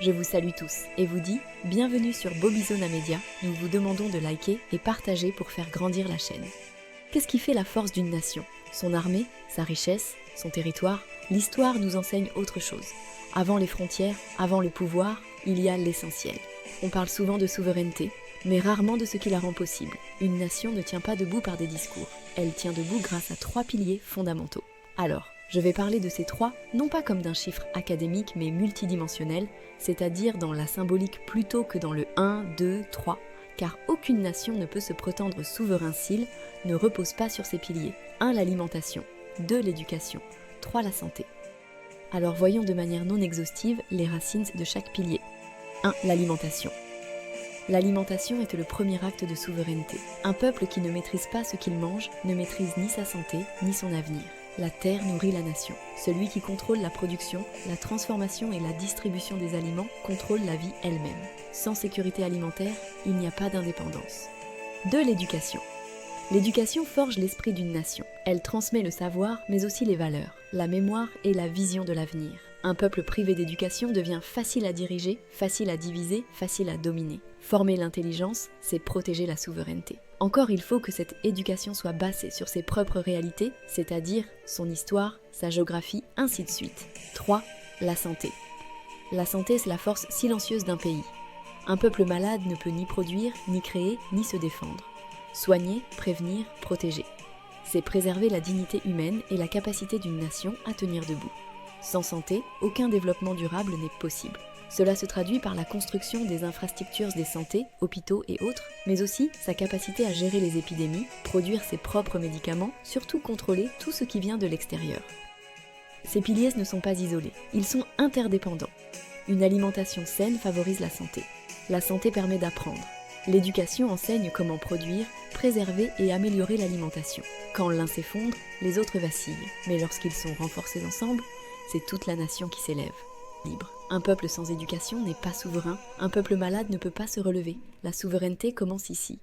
je vous salue tous et vous dis bienvenue sur Bobizona Media. Nous vous demandons de liker et partager pour faire grandir la chaîne. Qu'est-ce qui fait la force d'une nation? Son armée, sa richesse, son territoire? L'histoire nous enseigne autre chose. Avant les frontières, avant le pouvoir, il y a l'essentiel. On parle souvent de souveraineté, mais rarement de ce qui la rend possible. Une nation ne tient pas debout par des discours, elle tient debout grâce à 3 piliers fondamentaux. Alors, je vais parler de ces 3, non pas comme d'un chiffre académique, mais multidimensionnel, c'est-à-dire dans la symbolique plutôt que dans le 1, 2, 3, car aucune nation ne peut se prétendre souverain s'il ne repose pas sur ces piliers. 1. L'alimentation, 2. L'éducation, 3. La santé. Alors voyons de manière non exhaustive les racines de chaque pilier. 1. L'alimentation. L'alimentation est le premier acte de souveraineté. Un peuple qui ne maîtrise pas ce qu'il mange ne maîtrise ni sa santé, ni son avenir. La terre nourrit la nation. Celui qui contrôle la production, la transformation et la distribution des aliments contrôle la vie elle-même. Sans sécurité alimentaire, il n'y a pas d'indépendance. 2. L'éducation. L'éducation forge l'esprit d'une nation. Elle transmet le savoir, mais aussi les valeurs, la mémoire et la vision de l'avenir. Un peuple privé d'éducation devient facile à diriger, facile à diviser, facile à dominer. Former l'intelligence, c'est protéger la souveraineté. Encore il faut que cette éducation soit basée sur ses propres réalités, c'est-à-dire son histoire, sa géographie, ainsi de suite. 3. La santé. La santé, c'est la force silencieuse d'un pays. Un peuple malade ne peut ni produire, ni créer, ni se défendre. Soigner, prévenir, protéger. C'est préserver la dignité humaine et la capacité d'une nation à tenir debout. Sans santé, aucun développement durable n'est possible. Cela se traduit par la construction des infrastructures de santé, hôpitaux et autres, mais aussi sa capacité à gérer les épidémies, produire ses propres médicaments, surtout contrôler tout ce qui vient de l'extérieur. Ces piliers ne sont pas isolés, ils sont interdépendants. Une alimentation saine favorise la santé. La santé permet d'apprendre. L'éducation enseigne comment produire, préserver et améliorer l'alimentation. Quand l'un s'effondre, les autres vacillent, mais lorsqu'ils sont renforcés ensemble, c'est toute la nation qui s'élève. Libre. Un peuple sans éducation n'est pas souverain, un peuple malade ne peut pas se relever. La souveraineté commence ici.